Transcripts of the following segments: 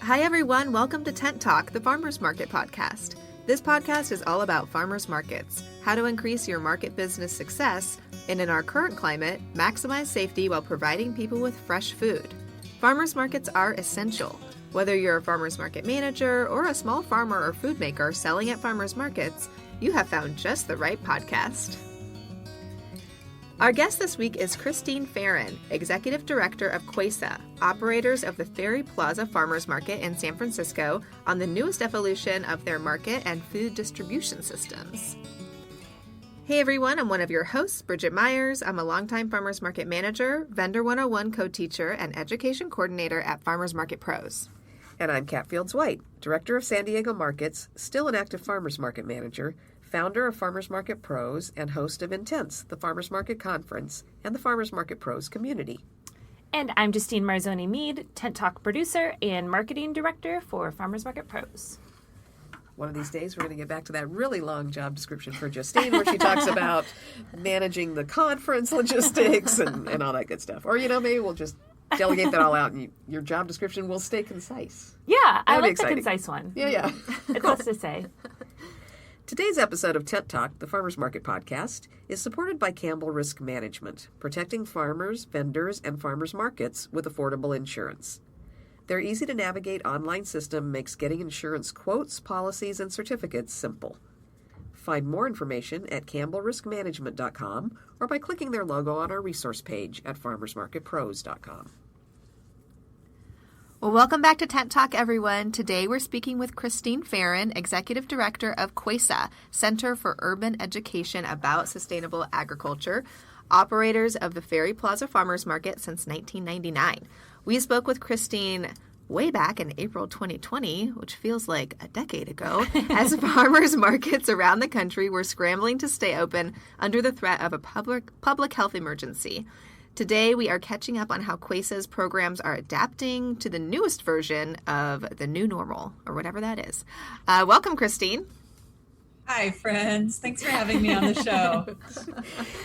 Hi everyone, welcome to Tent Talk, the Farmers Market podcast. This podcast is all about farmers markets, how to increase your market business success, and in our current climate, maximize safety while providing people with fresh food. Farmers markets are essential. Whether you're a farmers market manager or a small farmer or food maker selling at farmers markets, you have found just the right podcast. Our guest this week is Christine Farren, Executive Director of CUESA, operators of the Ferry Plaza Farmers Market in San Francisco, on the newest evolution of their market and food distribution systems. Hey everyone, I'm one of your hosts, Bridget Myers. I'm a longtime Farmers Market Manager, Vendor 101 co-teacher, and Education Coordinator at Farmers Market Pros. And I'm Kat Fields-White, Director of San Diego Markets, still an active Farmers Market Manager, founder of Farmers Market Pros, and host of Intense, the Farmers Market Conference, and the Farmers Market Pros community. And I'm Justine Marzoni-Mead, Tent Talk producer and marketing director for Farmers Market Pros. One of these days, we're going to get back to that really long job description for Justine, where she talks about managing the conference logistics and all that good stuff. Or, maybe we'll just delegate that all out, and your job description will stay concise. Yeah, I like the concise one. Yeah. It's less to say. Today's episode of Tent Talk, the Farmers Market podcast, is supported by Campbell Risk Management, protecting farmers, vendors, and farmers markets with affordable insurance. Their easy-to-navigate online system makes getting insurance quotes, policies, and certificates simple. Find more information at campbellriskmanagement.com or by clicking their logo on our resource page at farmersmarketpros.com. Well, welcome back to Tent Talk, everyone. Today we're speaking with Christine Farren, Executive Director of CUESA, Center for Urban Education about Sustainable Agriculture, operators of the Ferry Plaza Farmers Market since 1999. We spoke with Christine way back in April 2020, which feels like a decade ago, as farmers markets around the country were scrambling to stay open under the threat of a public health emergency. Today, we are catching up on how CUESA's programs are adapting to the newest version of the new normal, or whatever that is. Welcome, Christine. Hi, friends. Thanks for having me on the show.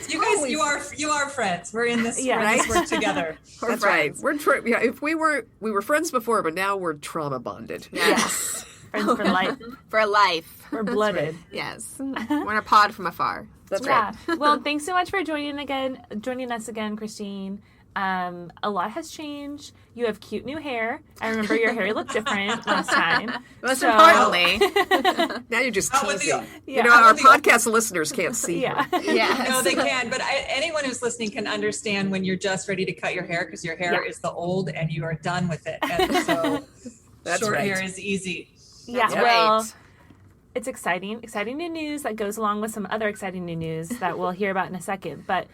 You guys, you are friends. We're in this, we're in this work together. That's right. If we were friends before, but now we're trauma bonded. Yes. Friends for life. For life. We're blooded. Right. Yes. We're in a pod from afar. That's right. Well, thanks so much for joining us again, Christine. A lot has changed. You have cute new hair. I remember your hair looked different last time. Most importantly, now you're just teasing. Yeah. Our podcast listeners can't see. Yeah. Yes. No, they can. But anyone who's listening can understand when you're just ready to cut your hair because your hair is the old and you are done with it. And so short hair is easy. Yeah. That's well, right. It's exciting new news that goes along with some other exciting new news that we'll hear about in a second. But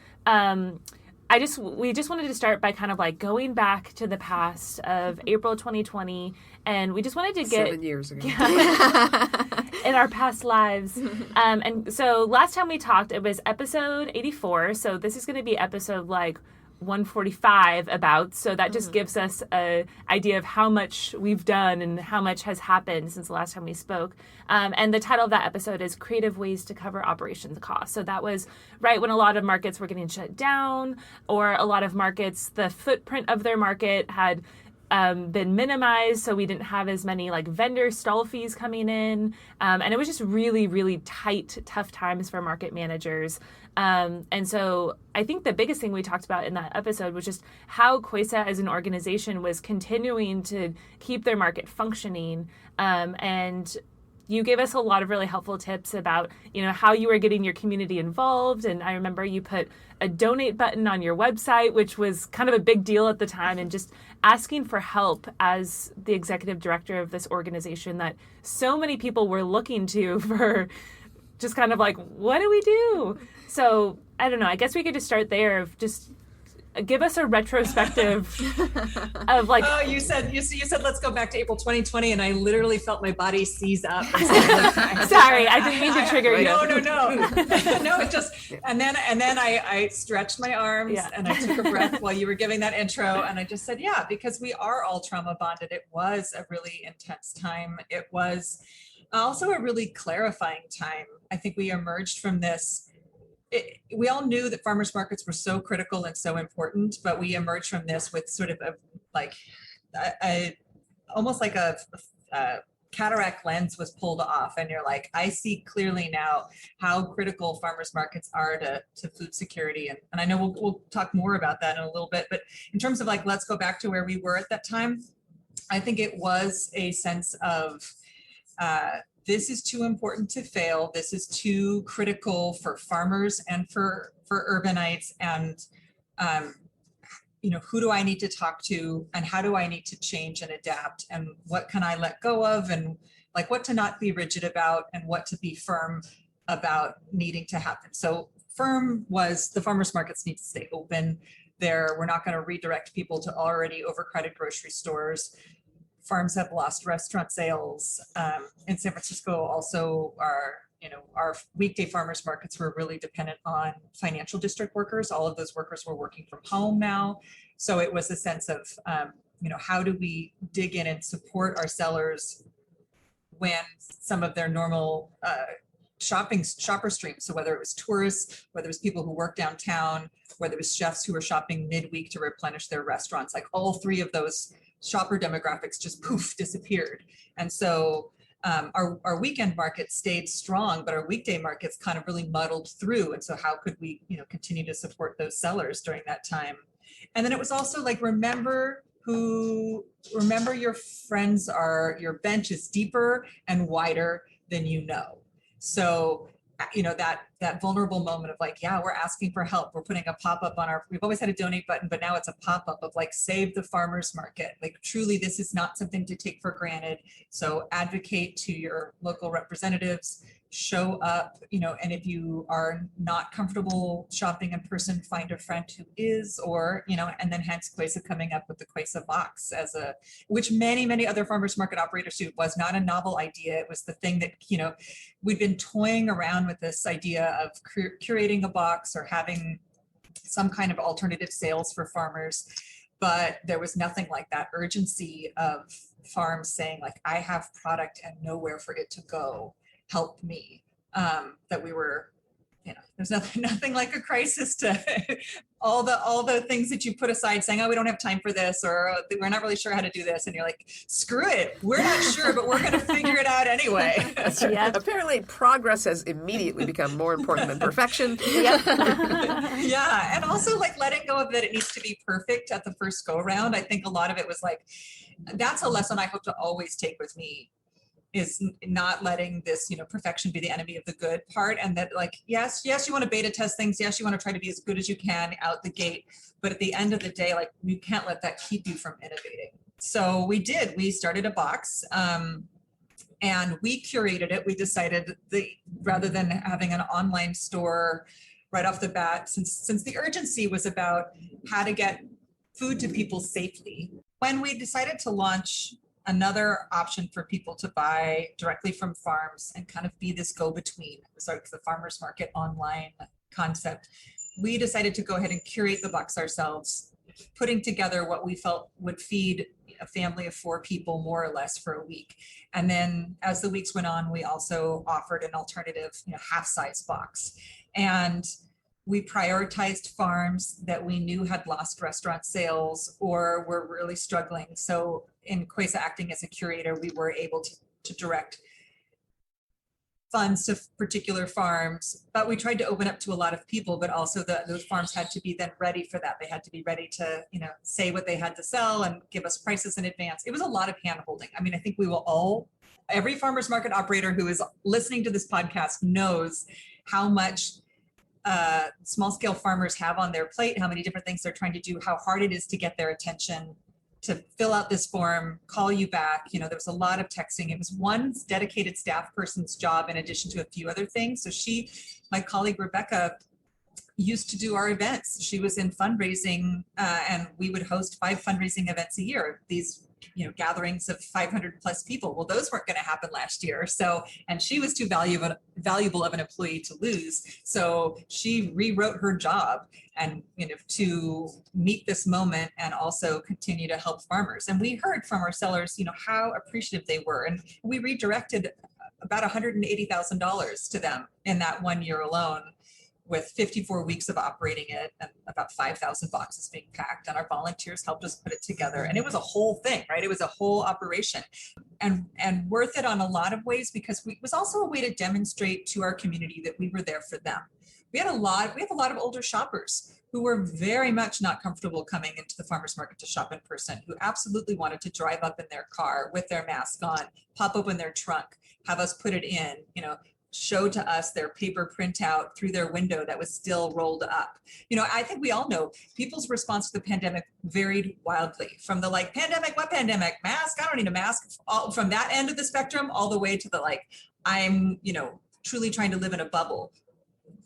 we just wanted to start by kind of like going back to the past of April 2020, and we just wanted to get 7 years ago in our past lives. And so last time we talked, it was episode 84. So this is going to be episode like 145 about. So that just gives us an idea of how much we've done and how much has happened since the last time we spoke. And the title of that episode is Creative Ways to Cover Operations Costs. So that was right when a lot of markets were getting shut down, or a lot of markets, the footprint of their market had been minimized, so we didn't have as many like vendor stall fees coming in. And it was just really, really tight, tough times for market managers. And so I think the biggest thing we talked about in that episode was just how CUESA as an organization was continuing to keep their market functioning. And you gave us a lot of really helpful tips about, how you were getting your community involved. And I remember you put a donate button on your website, which was kind of a big deal at the time, and just asking for help as the executive director of this organization that so many people were looking to for just kind of like, what do we do? So I don't know, I guess we could just start there of just give us a retrospective of like. Oh, you said let's go back to April 2020, and I literally felt my body seize up. Sorry, I didn't mean to trigger you. No. No, it just and then I stretched my arms and I took a breath while you were giving that intro, and I just said, yeah, because we are all trauma bonded. It was a really intense time. It was also a really clarifying time. I think we emerged from this. We all knew that farmers markets were so critical and so important, but we emerged from this with sort of a almost like a cataract lens was pulled off, and you're like, I see clearly now how critical farmers markets are to food security. And I know we'll talk more about that in a little bit, but in terms of like, let's go back to where we were at that time. I think it was a sense of this is too important to fail. This is too critical for farmers and for urbanites. And who do I need to talk to, and how do I need to change and adapt, and what can I let go of, and like what to not be rigid about and what to be firm about needing to happen. So firm was the farmers markets need to stay open. We're not going to redirect people to already overcrowded grocery stores. Farms have lost restaurant sales. In San Francisco also our weekday farmers markets were really dependent on financial district workers. All of those workers were working from home now. So it was a sense of, how do we dig in and support our sellers when some of their normal shopper streams, so whether it was tourists, whether it was people who work downtown, whether it was chefs who were shopping midweek to replenish their restaurants, like all three of those shopper demographics just poof disappeared. And so our weekend markets stayed strong, but our weekday markets kind of really muddled through. And so how could we, continue to support those sellers during that time? And then it was also like, remember your friends your bench is deeper and wider than you know. So, that vulnerable moment of like, yeah, we're asking for help. We're putting a pop-up on we've always had a donate button, but now it's a pop-up of like, save the farmers market. Like truly, this is not something to take for granted. So advocate to your local representatives, show up, and if you are not comfortable shopping in person, find a friend who is, or, and then hence CUESA coming up with the CUESA box which many other farmers market operators do. It was not a novel idea. It was the thing that, we'd been toying around with this idea of curating a box or having some kind of alternative sales for farmers, but there was nothing like that urgency of farms saying like, I have product and nowhere for it to go. Help me. That we were, there's nothing like a crisis to all the things that you put aside saying, oh, we don't have time for this, or we're not really sure how to do this. And you're like, screw it. We're not sure, but we're going to figure it out anyway. Yeah. Apparently progress has immediately become more important than perfection. Yep. Yeah. And also like letting go of that it needs to be perfect at the first go around. I think a lot of it was like, that's a lesson I hope to always take with me, is not letting this, perfection be the enemy of the good part. And that like, yes, you want to beta test things. Yes, you want to try to be as good as you can out the gate. But at the end of the day, like you can't let that keep you from innovating. So we started a box and we curated it. We decided rather than having an online store right off the bat, since the urgency was about how to get food to people safely, when we decided to launch another option for people to buy directly from farms and kind of be this go-between, the farmers market online concept, we decided to go ahead and curate the box ourselves, putting together what we felt would feed a family of 4 people more or less for a week. And then as the weeks went on, we also offered an alternative, half-size box. And we prioritized farms that we knew had lost restaurant sales or were really struggling. So in CUESA acting as a curator, we were able to direct funds to particular farms, but we tried to open up to a lot of people, but also those farms had to be then ready for that. They had to be ready to, say what they had to sell and give us prices in advance. It was a lot of hand holding. I mean, I think every farmers market operator who is listening to this podcast knows how much small scale farmers have on their plate, how many different things they're trying to do, how hard it is to get their attention, to fill out this form, call you back. There was a lot of texting. It was one dedicated staff person's job in addition to a few other things. So my colleague Rebecca, used to do our events. She was in fundraising and we would host 5 fundraising events a year. These gatherings of 500 plus people. Well, those weren't going to happen last year. So, and she was too valuable of an employee to lose. So she rewrote her job and, to meet this moment and also continue to help farmers. And we heard from our sellers, how appreciative they were. And we redirected about $180,000 to them in that 1 year alone, with 54 weeks of operating it and about 5,000 boxes being packed. And our volunteers helped us put it together. And it was a whole thing, right? It was a whole operation, and worth it on a lot of ways, because it was also a way to demonstrate to our community that we were there for them. We have a lot of older shoppers who were very much not comfortable coming into the farmers market to shop in person, who absolutely wanted to drive up in their car with their mask on, pop open their trunk, have us put it in, show to us their paper printout through their window that was still rolled up. I think we all know people's response to the pandemic varied wildly, from the like, pandemic, what pandemic? Mask? I don't need a mask. All from that end of the spectrum, all the way to the like, I'm, truly trying to live in a bubble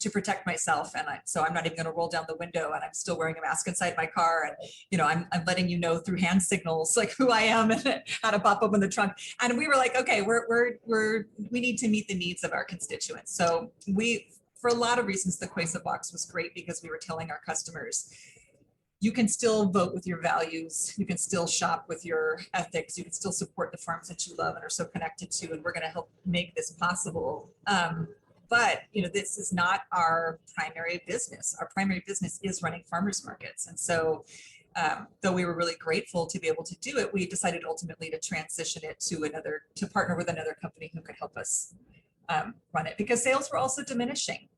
to protect myself. And so I'm not even going to roll down the window, and I'm still wearing a mask inside my car. And, I'm letting you know through hand signals, like who I am and how to pop open the trunk. And we were like, okay, we need to meet the needs of our constituents. So for a lot of reasons, the CUESA box was great, because we were telling our customers, you can still vote with your values. You can still shop with your ethics. You can still support the farms that you love and are so connected to, and we're going to help make this possible. But, this is not our primary business. Our primary business is running farmers markets. And so, though we were really grateful to be able to do it, we decided ultimately to transition it to partner with another company who could help us run it, because sales were also diminishing.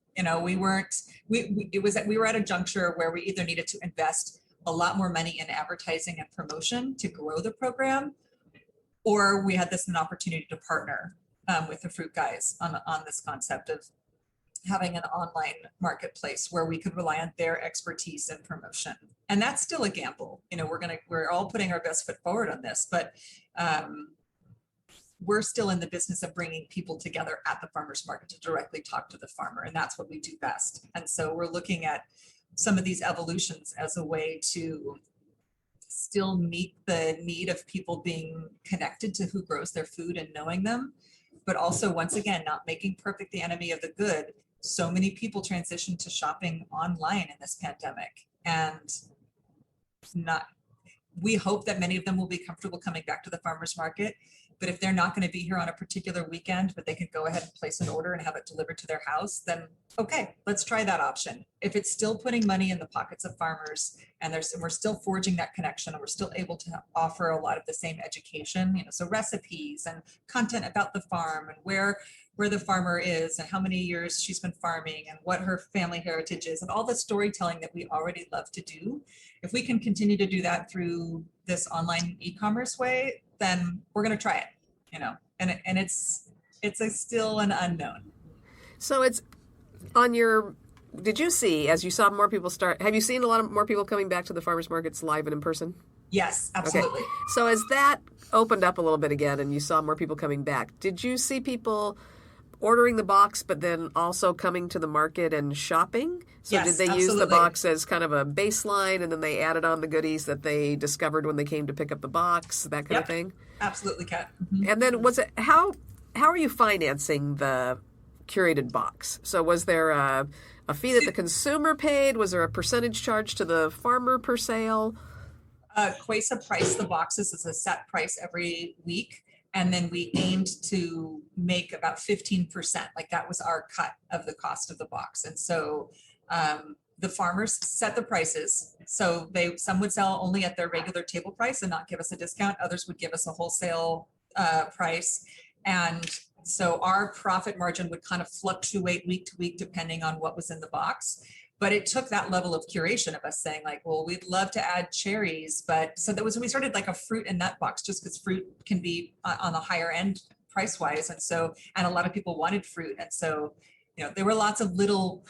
We were at a juncture where we either needed to invest a lot more money in advertising and promotion to grow the program, or we had an opportunity to partner with the fruit guys on this concept of having an online marketplace where we could rely on their expertise and promotion. And that's still a gamble. We're all putting our best foot forward on this, but we're still in the business of bringing people together at the farmers market to directly talk to the farmer. And that's what we do best. And so we're looking at some of these evolutions as a way to still meet the need of people being connected to who grows their food and knowing them, but also, once again, not making perfect the enemy of the good. So many people transitioned to shopping online in this pandemic, and we hope that many of them will be comfortable coming back to the farmers market. But if they're not going to be here on a particular weekend, but they could go ahead and place an order and have it delivered to their house, then okay, let's try that option. If it's still putting money in the pockets of farmers, and we're still forging that connection, and we're still able to offer a lot of the same education, so recipes and content about the farm and where the farmer is and how many years she's been farming and what her family heritage is, and all the storytelling that we already love to do. If we can continue to do that through this online e-commerce way, then we're going to try it, and it's still an unknown. So it's on did you see, as you saw more people have you seen a lot of more people coming back to the farmers markets live and in person? Yes, absolutely. Okay. So as that opened up a little bit again and you saw more people coming back, did you see people ordering the box, but then also coming to the market and shopping? So yes, did they absolutely. use the box as kind of a baseline, and then they added on the goodies that they discovered when they came to pick up the box, that kind of thing? Absolutely, Kat. Mm-hmm. And then how are you financing the curated box? So was there a fee that the consumer paid? Was there a percentage charge to the farmer per sale? CUESA priced the boxes as a set price every week. And then we aimed to make about 15%. Like that was our cut of the cost of the box. And so the farmers set the prices. So some would sell only at their regular table price and not give us a discount. Others would give us a wholesale price. And so our profit margin would kind of fluctuate week to week depending on what was in the box. But it took that level of curation of us saying like, well, we'd love to add cherries. But so that was when we started like a fruit and nut box, just because fruit can be on the higher end price wise. And a lot of people wanted fruit. And so, there were lots of little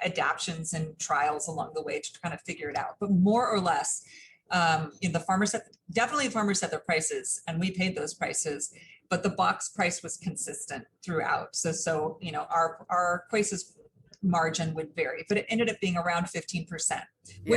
adaptions and trials along the way to kind of figure it out. But more or less, the farmers set their prices and we paid those prices, but the box price was consistent throughout. So our CUESA's margin would vary, but it ended up being around 15%.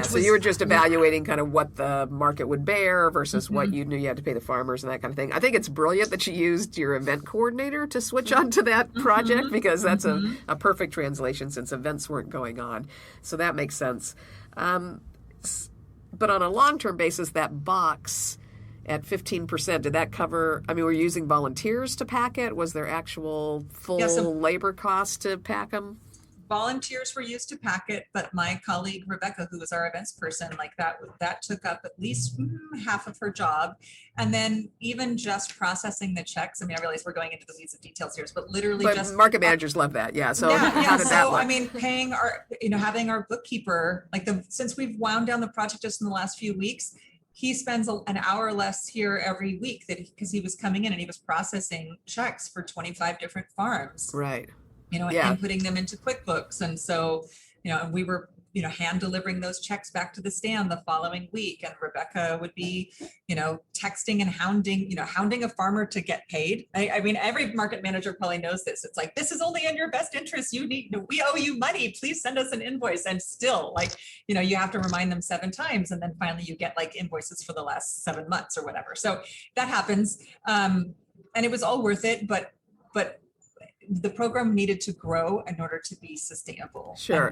So you were just evaluating kind of what the market would bear versus what you knew you had to pay the farmers and that kind of thing. I think it's brilliant that you used your event coordinator to switch on to that project because that's a perfect translation since events weren't going on. So that makes sense. But on a long-term basis, that box at 15%, did that cover, were you using volunteers to pack it? Was there actual full labor cost to pack them? volunteers were used to pack it, but my colleague Rebecca, who was our events person, like that took up at least half of her job. And then even just processing the checks. I mean, I realize we're going into the weeds of details here, but literally But just market managers love that. Yeah. So yeah, how did that so look? I mean, paying our, having our bookkeeper, since we've wound down the project just in the last few weeks, he spends an hour less here every week because he was coming in and he was processing checks for 25 different farms. Right. And inputting them into QuickBooks. And so, and we were, hand delivering those checks back to the stand the following week. And Rebecca would be, texting and hounding a farmer to get paid. I mean, every market manager probably knows this. It's like, this is only in your best interest. We owe you money. Please send us an invoice. And still, you have to remind them 7 times. And then finally you get invoices for the last 7 months or whatever. So that happens. And it was all worth it, but the program needed to grow in order to be sustainable. Sure.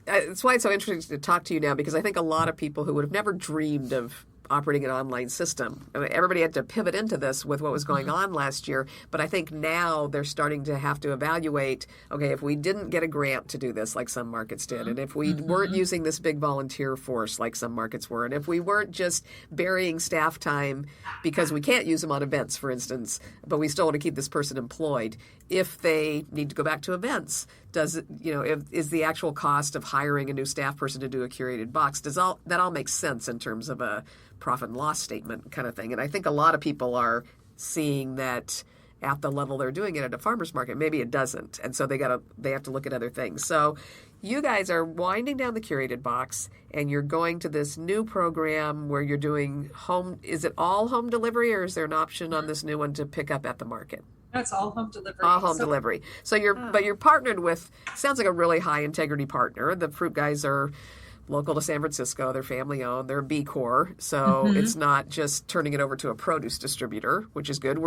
That's why it's so interesting to talk to you now, because I think a lot of people who would have never dreamed of operating an online system. I mean, everybody had to pivot into this with what was going on last year, but I think now they're starting to have to evaluate, okay, if we didn't get a grant to do this like some markets did, and if we weren't using this big volunteer force like some markets were, and if we weren't just burying staff time because we can't use them on events, for instance, but we still want to keep this person employed, if they need to go back to events, is the actual cost of hiring a new staff person to do a curated box, that all makes sense in terms of a profit and loss statement kind of thing. And I think a lot of people are seeing that at the level they're doing it at a farmer's market. Maybe it doesn't. And so they have to look at other things. So you guys are winding down the curated box and you're going to this new program where you're doing is it all home delivery, or is there an option on this new one to pick up at the market? No, it's all home delivery. All home delivery. So but you're partnered with, sounds like a really high integrity partner. The fruit guys are local to San Francisco. They're family owned. They're B Corp. So it's not just turning it over to a produce distributor, which is good.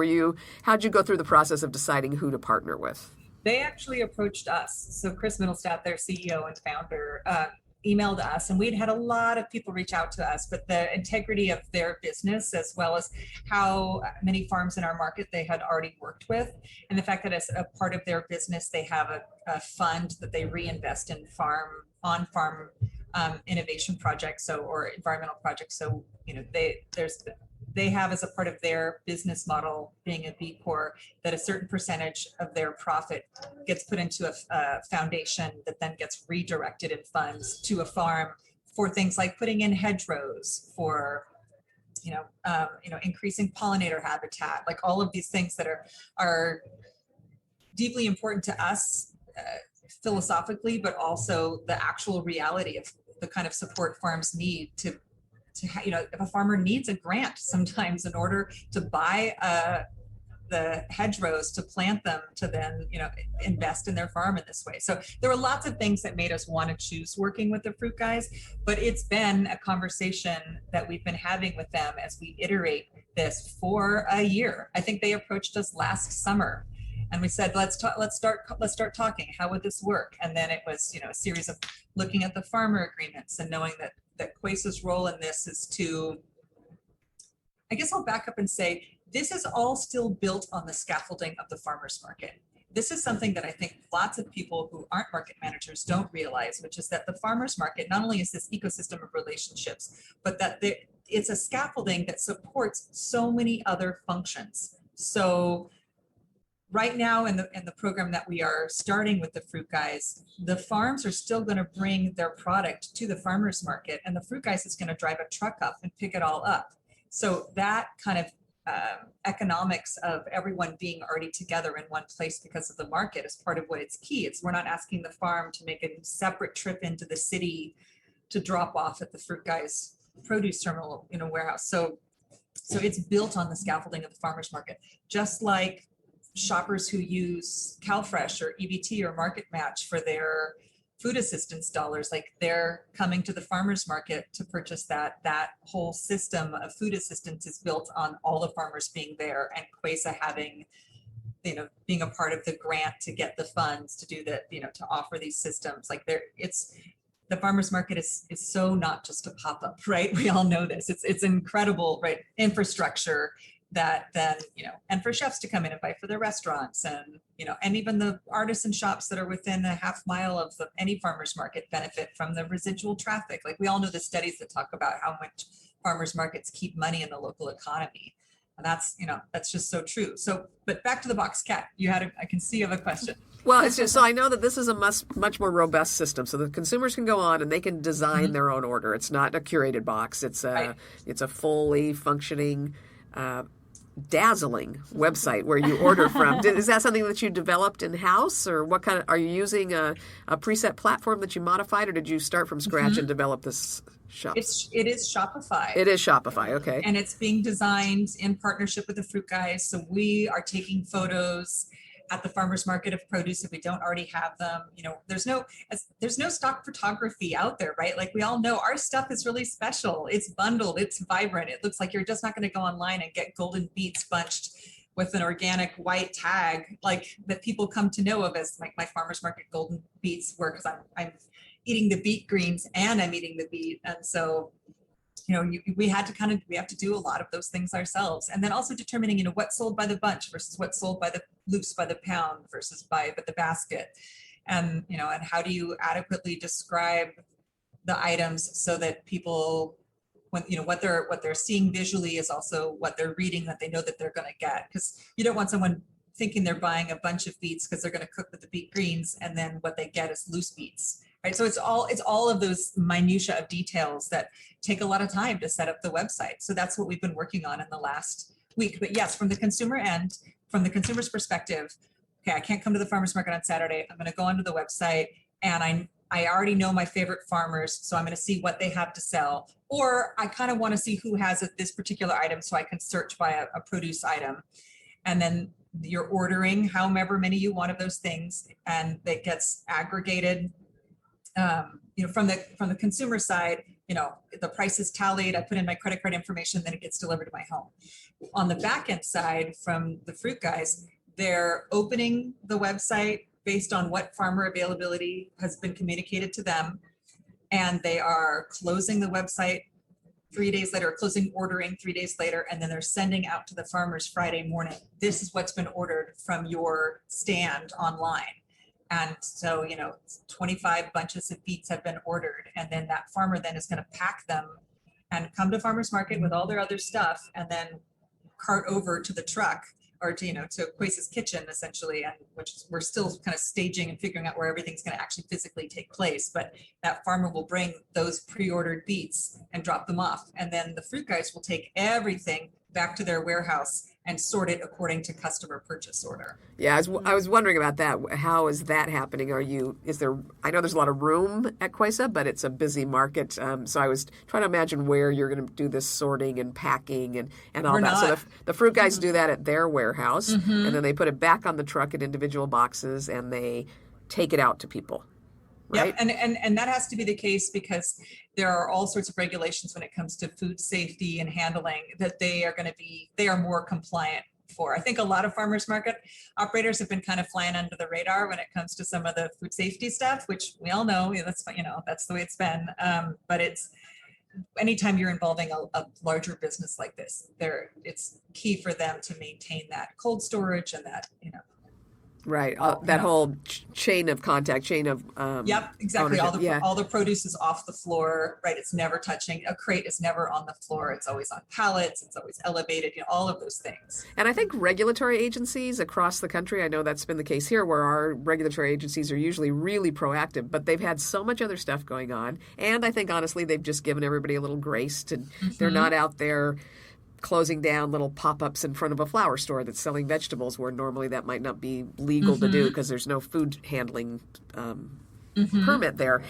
How'd you go through the process of deciding who to partner with? They actually approached us. So Chris Middlestadt, their CEO and founder, emailed us, and we'd had a lot of people reach out to us, but the integrity of their business, as well as how many farms in our market they had already worked with, and the fact that as a part of their business, they have a fund that they reinvest in on-farm innovation projects, or environmental projects. So, they have, as a part of their business model, being a B Corp, that a certain percentage of their profit gets put into a foundation that then gets redirected in funds to a farm for things like putting in hedgerows, for increasing pollinator habitat, like all of these things that are deeply important to us philosophically, but also the actual reality of the kind of support farms need to if a farmer needs a grant sometimes in order to buy the hedgerows, to plant them, to then invest in their farm in this way. So there were lots of things that made us want to choose working with the fruit guys, but it's been a conversation that we've been having with them as we iterate this for a year. I think they approached us last summer, and we said, let's start talking. How would this work? And then it was a series of looking at the farmer agreements and knowing that CUESA's role in this is to, I guess I'll back up and say, this is all still built on the scaffolding of the farmers market. This is something that I think lots of people who aren't market managers don't realize, which is that the farmers market not only is this ecosystem of relationships, but that it's a scaffolding that supports so many other functions. So right now in the program that we are starting with the fruit guys, the farms are still going to bring their product to the farmers market, and the fruit guys is going to drive a truck up and pick it all up. So that kind of economics of everyone being already together in one place because of the market is part of what it's key. We're not asking the farm to make a separate trip into the city to drop off at the fruit guys produce terminal in a warehouse. So it's built on the scaffolding of the farmers market, just like shoppers who use CalFresh or EBT or Market Match for their food assistance dollars, like they're coming to the farmers market to purchase that whole system of food assistance is built on all the farmers being there, and CUESA having, being a part of the grant to get the funds to do that, to offer these systems. Like the farmers market is so not just a pop-up, right? We all know this. It's incredible, right? Infrastructure, that then, and for chefs to come in and buy for their restaurants, and, and even the artisan shops that are within a half mile of any farmers market benefit from the residual traffic. Like we all know the studies that talk about how much farmers markets keep money in the local economy. And that's just so true. So, but back to the box, Kat, I can see you have a question. Well, it's just, so I know that this is a much more robust system. So the consumers can go on and they can design their own order. It's not a curated box. It's a fully functioning, dazzling website where you order from. Is that something that you developed in-house, or what kind of, are you using a preset platform that you modified, or did you start from scratch and develop this shop? It is Shopify. It is Shopify, okay. And it's being designed in partnership with the Fruit Guys. So we are taking photos at the farmers market of produce if we don't already have them. There's no stock photography out there, right? Like we all know our stuff is really special. It's bundled, it's vibrant. It looks like you're just not going to go online and get golden beets bunched with an organic white tag, like that people come to know of as like my farmers market golden beets were, because I'm eating the beet greens and I'm eating the beet. And so, we have to do a lot of those things ourselves. And then also determining, what's sold by the bunch versus what's sold by the loose by the pound versus by the basket. And, and how do you adequately describe the items so that people, when, what they're seeing visually is also what they're reading, that they know that they're going to get. Because you don't want someone thinking they're buying a bunch of beets because they're going to cook with the beet greens, and then what they get is loose beets. Right. So it's all of those minutia of details that take a lot of time to set up the website. So that's what we've been working on in the last week. But yes, from the consumer end, from the consumer's perspective, okay, I can't come to the farmers market on Saturday. I'm going to go onto the website, and I already know my favorite farmers, so I'm going to see what they have to sell. Or I kind of want to see who has this particular item, so I can search by a produce item. And then you're ordering however many you want of those things, and that gets aggregated. From the consumer side, the price is tallied, I put in my credit card information, then it gets delivered to my home. On the back end side, from the Fruit Guys, they're opening the website based on what farmer availability has been communicated to them. And they are closing the website 3 days later, ordering 3 days later, and then they're sending out to the farmers Friday morning, this is what's been ordered from your stand online. And so, 25 bunches of beets have been ordered, and then that farmer then is going to pack them and come to farmers market with all their other stuff, and then cart over to the truck, or to CUESA's kitchen essentially, and which we're still kind of staging and figuring out where everything's going to actually physically take place. But that farmer will bring those pre-ordered beets and drop them off, and then the Fruit Guys will take everything back to their warehouse and sort it according to customer purchase order. Yeah, I was wondering about that. How is that happening? I know there's a lot of room at CUESA, but it's a busy market. So I was trying to imagine where you're going to do this sorting and packing and all We're that. not. So the Fruit Guys do that at their warehouse, and then they put it back on the truck in individual boxes, and they take it out to people. Right? Yeah, and that has to be the case because there are all sorts of regulations when it comes to food safety and handling that they are more compliant for. I think a lot of farmers market operators have been kind of flying under the radar when it comes to some of the food safety stuff, which we all know that's the way it's been. But it's anytime you're involving a larger business like this, it's key for them to maintain that cold storage and that Right. That whole chain of contact, Yep, exactly. ownership. All the produce is off the floor, right? It's never touching. A crate is never on the floor. It's always on pallets. It's always elevated, all of those things. And I think regulatory agencies across the country, I know that's been the case here, where our regulatory agencies are usually really proactive, but they've had so much other stuff going on. And I think, honestly, they've just given everybody a little grace they're not out there closing down little pop-ups in front of a flower store that's selling vegetables where normally that might not be legal to do because there's no food handling permit there.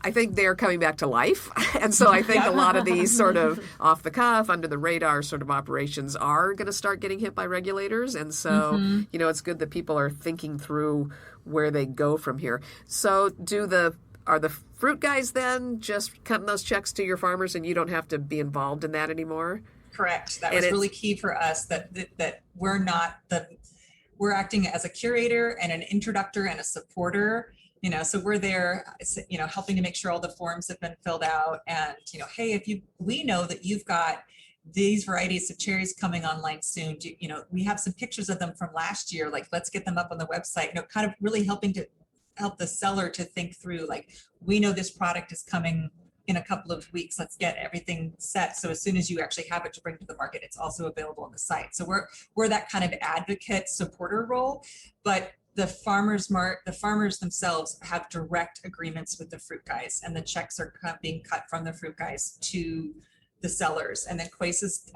I think they're coming back to life. And so I think a lot of these sort of off the cuff, under the radar sort of operations are going to start getting hit by regulators. And so, it's good that people are thinking through where they go from here. So are the Fruit Guys then just cutting those checks to your farmers and you don't have to be involved in that anymore? Correct. That was really key for us that we're acting as a curator and an introductor and a supporter, so we're there, helping to make sure all the forms have been filled out and, hey, we know that you've got these varieties of cherries coming online soon. We have some pictures of them from last year. Like, let's get them up on the website. Kind of really helping to help the seller to think through, like, we know this product is coming in a couple of weeks. Let's get everything set. So as soon as you actually have it to bring to the market, it's also available on the site. So we're that kind of advocate supporter role, but the farmers themselves have direct agreements with the fruit guys, and the checks are being cut from the fruit guys to the sellers. And then CUESA's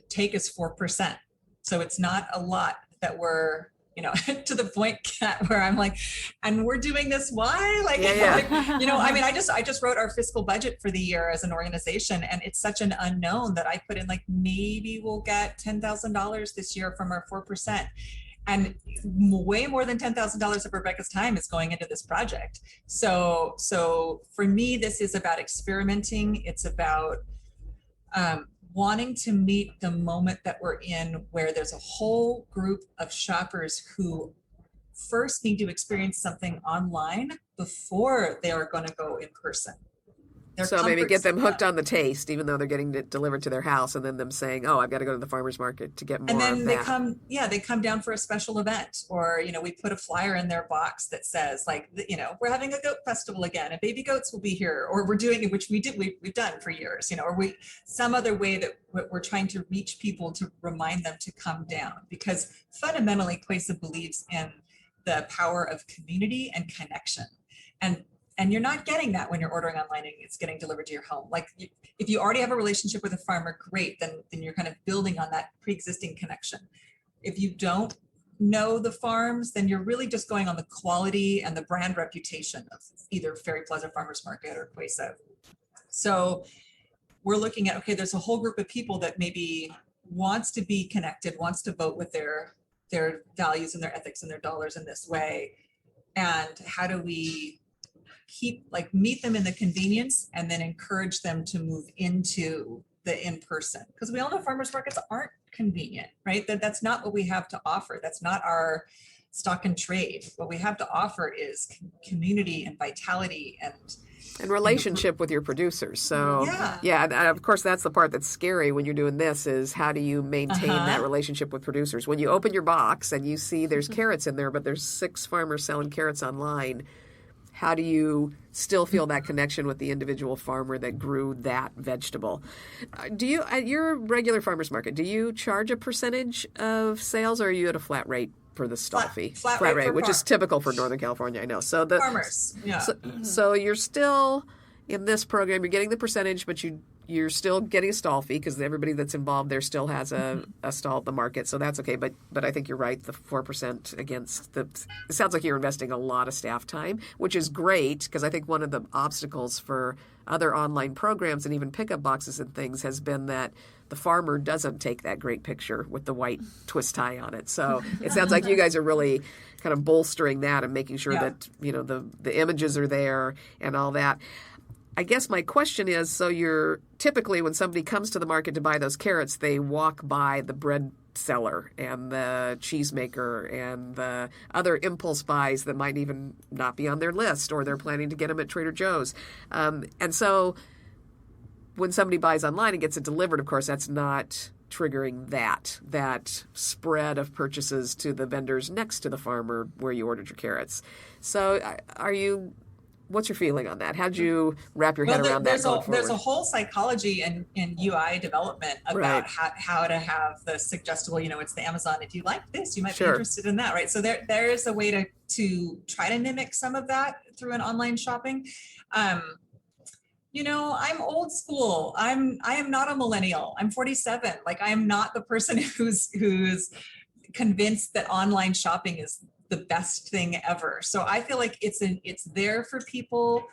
take is 4%. So it's not a lot that we're, to the point, Kat, where I'm like, and we're doing this, why? Like, I mean, I just wrote our fiscal budget for the year as an organization, and it's such an unknown that I put in, like, maybe we'll get $10,000 this year from our 4%. And way more than $10,000 of Rebecca's time is going into this project. So for me, this is about experimenting. It's about wanting to meet the moment that we're in, where there's a whole group of shoppers who first need to experience something online before they are going to go in person. So maybe get them hooked on the taste, even though they're getting it delivered to their house, and then them saying, "Oh, I've got to go to the farmer's market to get more." And then of that. they come down for a special event, or we put a flyer in their box that says, like, we're having a goat festival again, and baby goats will be here, or we're doing it, which we've done for years, or some other way that we're trying to reach people to remind them to come down, because fundamentally CUESA believes in the power of community and connection. And you're not getting that when you're ordering online and it's getting delivered to your home. Like, if you already have a relationship with a farmer, great, then you're kind of building on that pre-existing connection. If you don't know the farms, then you're really just going on the quality and the brand reputation of either Ferry Plaza Farmers Market or CUESA. So we're looking at, okay, there's a whole group of people that maybe wants to be connected, wants to vote with their values and their ethics and their dollars in this way. And how do we meet them in the convenience and then encourage them to move into the in-person? Because we all know farmers markets aren't convenient, right? That's not what we have to offer. That's not our stock and trade. What we have to offer is community and vitality and relationship with your producers. So yeah, and of course that's the part that's scary when you're doing this, is how do you maintain that relationship with producers? When you open your box and you see there's carrots in there, but there's 6 farmers selling carrots online, how do you still feel that connection with the individual farmer that grew that vegetable? Do you, at your regular farmer's market, do you charge a percentage of sales, or are you at a flat rate for the stall fee? Flat rate, which is typical for Northern California, I know. So the farmers, yeah. So you're still in this program, you're getting the percentage, but you're still getting a stall fee, because everybody that's involved there still has a stall at the market, so that's okay. But I think you're right, the 4% against it sounds like you're investing a lot of staff time, which is great, because I think one of the obstacles for other online programs and even pickup boxes and things has been that the farmer doesn't take that great picture with the white twist tie on it. So it sounds like you guys are really kind of bolstering that and making sure that the images are there and all that. I guess my question is, so you're typically, when somebody comes to the market to buy those carrots, they walk by the bread seller and the cheesemaker and the other impulse buys that might even not be on their list, or they're planning to get them at Trader Joe's. And so when somebody buys online and gets it delivered, of course, that's not triggering that spread of purchases to the vendors next to the farmer where you ordered your carrots. So what's your feeling on that? How'd you wrap your head around that going forward? There's a whole psychology in UI development about how to have the suggestible, it's the Amazon. If you like this, you might be interested in that, right? So there is a way to try to mimic some of that through an online shopping. I'm old school. I am not a millennial. I'm 47. Like, I am not the person who's convinced that online shopping is the best thing ever. So I feel like it's there for people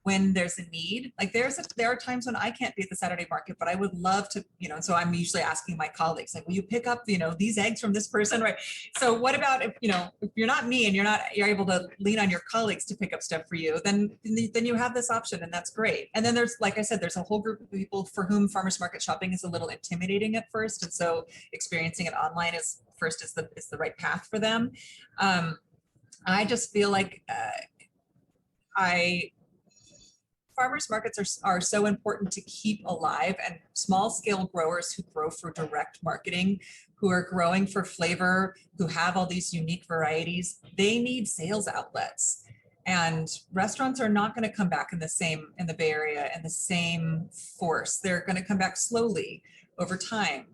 when there's a need. Like, there are times when I can't be at the Saturday market, but I would love to, so I'm usually asking my colleagues, like, will you pick up, these eggs from this person, right? So what about if you're not me and you're able to lean on your colleagues to pick up stuff for you, then you have this option, and that's great. And then there's, like I said, there's a whole group of people for whom farmers market shopping is a little intimidating at first, and so experiencing it online is the right path for them. I just feel like farmers markets are so important to keep alive, and small scale growers who grow for direct marketing, who are growing for flavor, who have all these unique varieties, they need sales outlets. And restaurants are not going to come back in the Bay Area in the same force. They're going to come back slowly over time.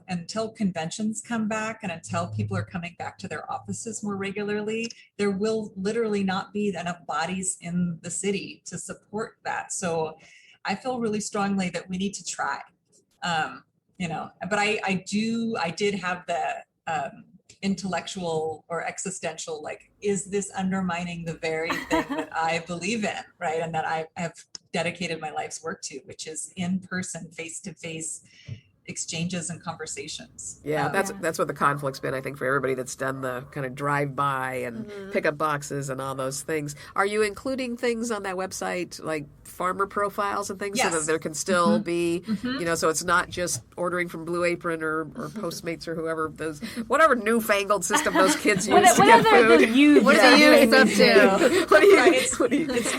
Until conventions come back and until people are coming back to their offices more regularly, there will literally not be enough bodies in the city to support that. So I feel really strongly that we need to try, but I did have the intellectual or existential, like, is this undermining the very thing that I believe in, right? And that I have dedicated my life's work to, which is in-person, face-to-face exchanges and conversations. Yeah, that's what the conflict's been, I think, for everybody that's done the kind of drive-by and pick up boxes and all those things. Are you including things on that website like farmer profiles and things, so that there can still be, so it's not just ordering from Blue Apron or Postmates or whatever newfangled system those kids use to get food. What do you use up to?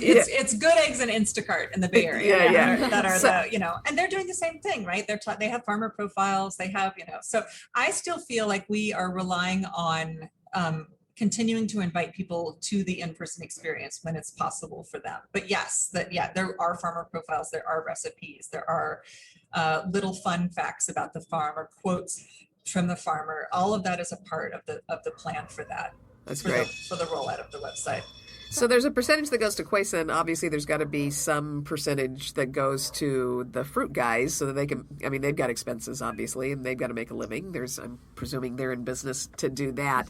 It's Good Eggs and Instacart in the Bay Area that are and they're doing the same thing, right? They have farmer profiles, they have, so I still feel like we are relying on continuing to invite people to the in-person experience when it's possible for them. But yes, there are farmer profiles, there are recipes, there are little fun facts about the farm or quotes from the farmer. All of that is a part of the plan for that. That's great. For the rollout of the website. So there's a percentage that goes to CUESA, and obviously there's got to be some percentage that goes to the fruit guys so that they can, they've got expenses, obviously, and they've got to make a living. I'm presuming they're in business to do that.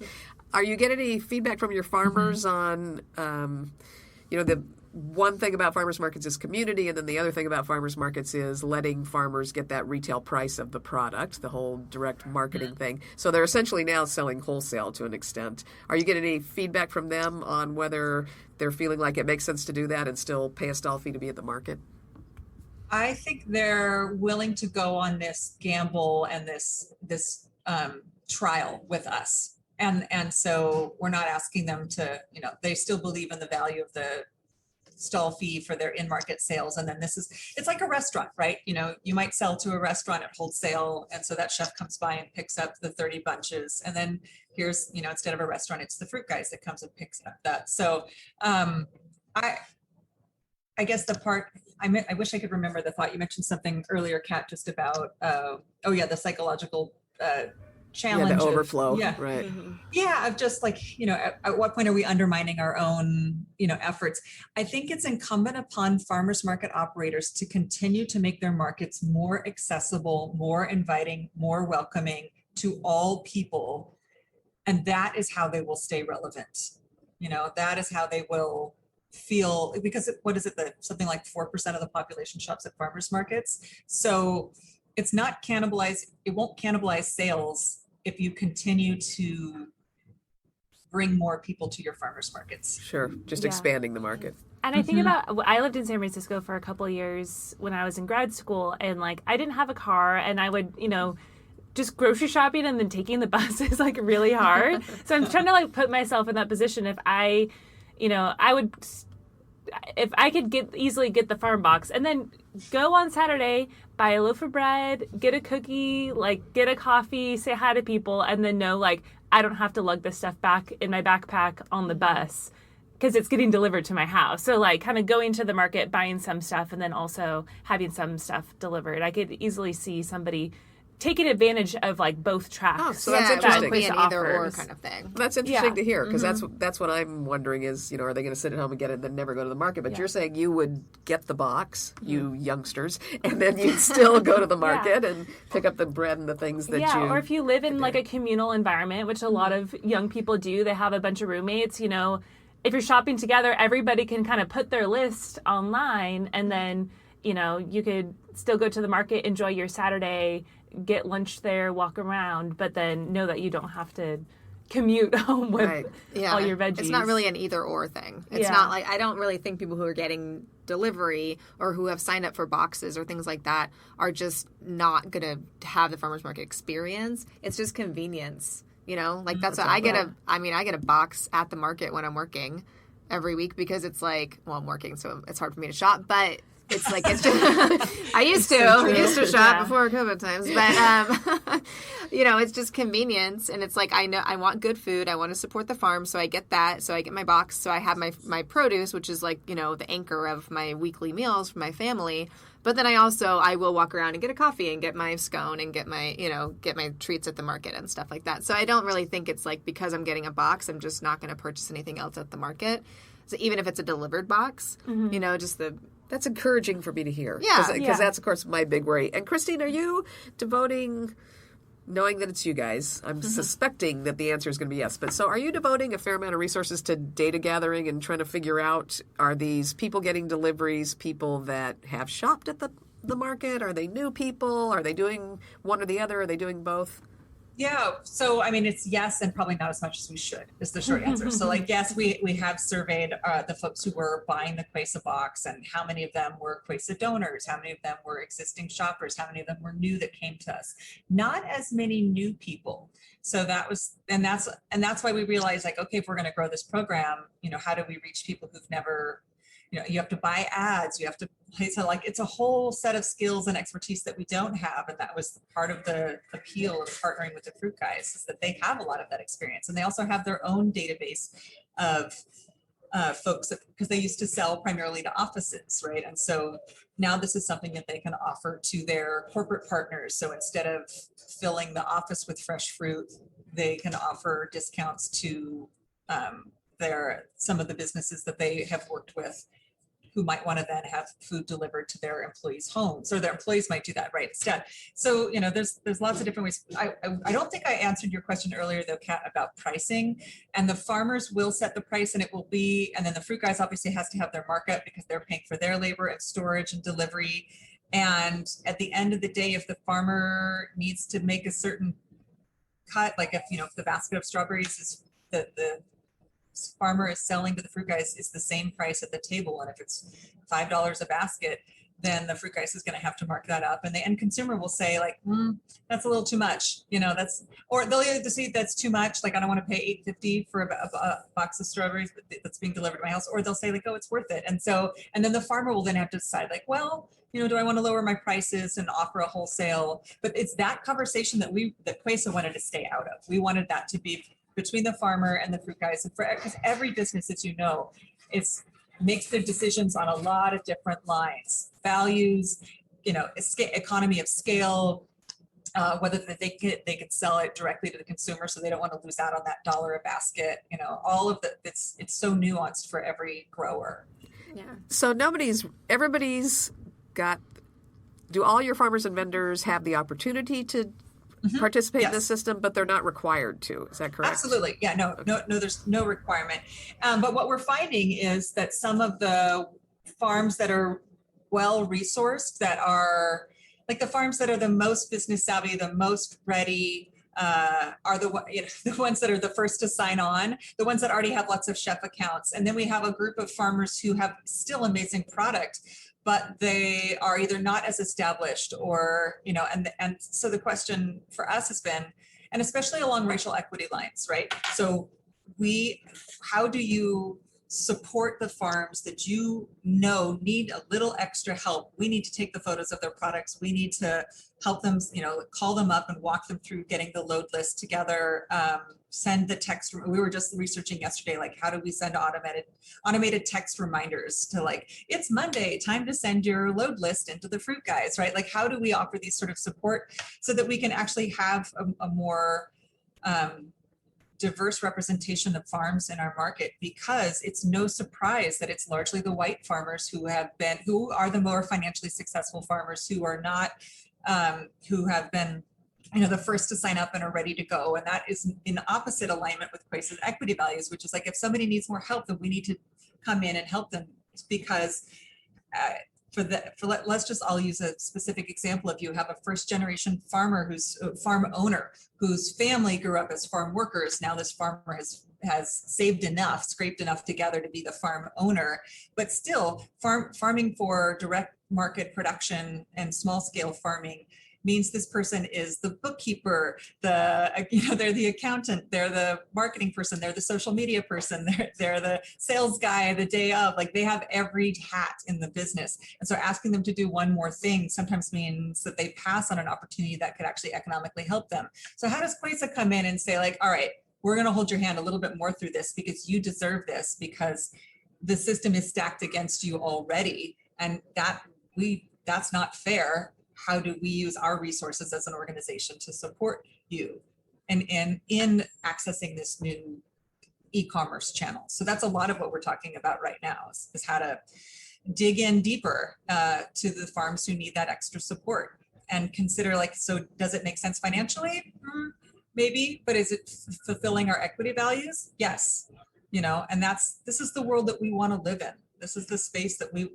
Are you getting any feedback from your farmers on, the one thing about farmers markets is community, and then the other thing about farmers markets is letting farmers get that retail price of the product, the whole direct marketing thing. So they're essentially now selling wholesale to an extent. Are you getting any feedback from them on whether they're feeling like it makes sense to do that and still pay a stall fee to be at the market? I think they're willing to go on this gamble and this trial with us. And so we're not asking them to, they still believe in the value of the stall fee for their in-market sales. And then it's like a restaurant, right? You might sell to a restaurant at wholesale. And so that chef comes by and picks up the 30 bunches. And then here's, instead of a restaurant, it's the fruit guys that comes and picks up that. So I guess the part, I wish I could remember the thought. You mentioned something earlier, Kat, just about, the psychological challenge. The overflow. Right. Yeah. Of just like, at what point are we undermining our own, efforts? I think it's incumbent upon farmers market operators to continue to make their markets more accessible, more inviting, more welcoming to all people. And that is how they will stay relevant. That is how they will feel, because something like 4% of the population shops at farmers markets. So it won't cannibalize sales if you continue to bring more people to your farmers markets. Sure, just expanding the market. And I think I lived in San Francisco for a couple of years when I was in grad school, and I didn't have a car, and I would, just grocery shopping and then taking the bus is really hard. So I'm trying to put myself in that position. If I could easily get the farm box and then go on Saturday, buy a loaf of bread, get a cookie, get a coffee, say hi to people, and then know I don't have to lug this stuff back in my backpack on the bus because it's getting delivered to my house. So kind of going to the market, buying some stuff, and then also having some stuff delivered. I could easily see somebody taking advantage of both tracks. Oh, so that's interesting. Be an either or kind of thing. That's interesting to hear, because that's what I'm wondering is, are they going to sit at home and get it and then never go to the market? But you're saying you would get the box, you youngsters, and then you'd still go to the market and pick up the bread and the things that you... or if you live in a communal environment, which a lot of young people do, they have a bunch of roommates, if you're shopping together, everybody can kind of put their list online, and then, you could still go to the market, enjoy your Saturday, get lunch there, walk around, but then know that you don't have to commute home with all your veggies. It's not really an either or thing. It's not I don't really think people who are getting delivery or who have signed up for boxes or things like that are just not going to have the farmers market experience. It's just convenience, that's what I get I get a box at the market when I'm working. every week because it's like, well, I'm working, so it's hard for me to shop, but it's like, it's just, I used to shop before COVID times, but, it's just convenience. And it's like, I know I want good food. I want to support the farm. So I get that. So I get my box. So I have my produce, which is like, the anchor of my weekly meals for my family. But then I will walk around and get a coffee and get my scone and get my treats at the market and stuff like that. So I don't really think it's like, because I'm getting a box, I'm just not going to purchase anything else at the market. So even if it's a delivered box, That's encouraging for me to hear. Yeah. Because that's, of course, my big worry. And Christine, are you knowing that it's you guys, I'm suspecting that the answer is going to be yes, but so are you devoting a fair amount of resources to data gathering and trying to figure out, are these people getting deliveries people that have shopped at the market? Are they new people? Are they doing one or the other? Are they doing both? Yeah. So, it's yes, and probably not as much as we should is the short answer. So yes, we have surveyed the folks who were buying the CUESA box, and how many of them were CUESA donors, how many of them were existing shoppers, how many of them were new that came to us. Not as many new people. So that's why we realized, like, okay, if we're going to grow this program, how do we reach people who've never, you have to buy ads, you have to place it's a whole set of skills and expertise that we don't have. And that was part of the appeal of partnering with the Fruit Guys, is that they have a lot of that experience. And they also have their own database of folks, because they used to sell primarily to offices, right? And so now this is something that they can offer to their corporate partners. So instead of filling the office with fresh fruit, they can offer discounts to some of the businesses that they have worked with, who might want to then have food delivered to their employees' homes, or their employees might do that right instead. So, there's lots of different ways. I don't think I answered your question earlier though, Kat, about pricing. And the farmers will set the price, and it will be, and then the Fruit Guys obviously has to have their markup because they're paying for their labor and storage and delivery. And at the end of the day, if the farmer needs to make a certain cut, like if the basket of strawberries is the farmer is selling to the Fruit Guys is the same price at the table, and if it's $5 a basket, then the Fruit Guys is going to have to mark that up, and the end consumer will say, like, that's a little too much, or they'll either say that's too much, like, I don't want to pay $8.50 for a box of strawberries that's being delivered to my house, or they'll say, like, oh, it's worth it. And then the farmer will then have to decide, like, well, do I want to lower my prices and offer a wholesale? But it's that conversation that CUESA wanted to stay out of. We wanted that to be between the farmer and the Fruit Guys, and because every business, as you know, makes their decisions on a lot of different lines, values, economy of scale, whether they could sell it directly to the consumer, so they don't want to lose out on that $1 a basket. All of that. It's so nuanced for every grower. Yeah. So everybody's got. Do all your farmers and vendors have the opportunity to participate in the system, but they're not required to? Is that correct? Absolutely. Yeah, no, there's no requirement. But what we're finding is that some of the farms that are well resourced, that are like the farms that are the most business savvy, the most ready, are the ones that are the first to sign on, the ones that already have lots of chef accounts. And then we have a group of farmers who have still amazing product, but they are either not as established, or, and so the question for us has been, and especially along racial equity lines, right? So how do you support the farms that need a little extra help? We need to take the photos of their products. We need to help them, call them up and walk them through getting the load list together, send the text. We were just researching yesterday, like, how do we send automated text reminders to, like, it's Monday, time to send your load list into the Fruit Guys, right? Like, how do we offer these sort of support so that we can actually have a more diverse representation of farms in our market? Because it's no surprise that it's largely the white farmers who are the more financially successful farmers, who have been the first to sign up and are ready to go. And that is in opposite alignment with CUESA's equity values, which is like, if somebody needs more help, then we need to come in and help them. Because I'll use a specific example. If you have a first generation farmer who's a farm owner, whose family grew up as farm workers, now this farmer has scraped enough together to be the farm owner, but still farming for direct market production and small scale farming means this person is the bookkeeper, they're the accountant, they're the marketing person, they're the social media person, they're the sales guy the day of, like they have every hat in the business. And so asking them to do one more thing sometimes means that they pass on an opportunity that could actually economically help them. So how does CUESA come in and say like, all right, we're going to hold your hand a little bit more through this because you deserve this, because the system is stacked against you already, and that's not fair. How do we use our resources as an organization to support you and in accessing this new e-commerce channel? So that's a lot of what we're talking about right now is how to dig in deeper to the farms who need that extra support and consider like, so does it make sense financially? Maybe, but is it fulfilling our equity values? Yes. And this is the world that we want to live in. This is the space that we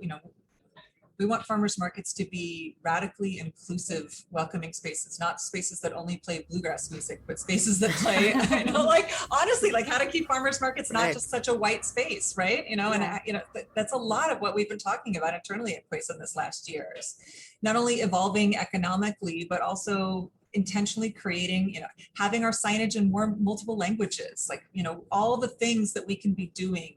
want farmers markets to be radically inclusive, welcoming spaces, not spaces that only play bluegrass music, but spaces that play, honestly, like how to keep farmers markets not just such a white space, right? And that's a lot of what we've been talking about internally at CUESA in this last year, is not only evolving economically, but also intentionally creating, having our signage in multiple languages, like, all the things that we can be doing,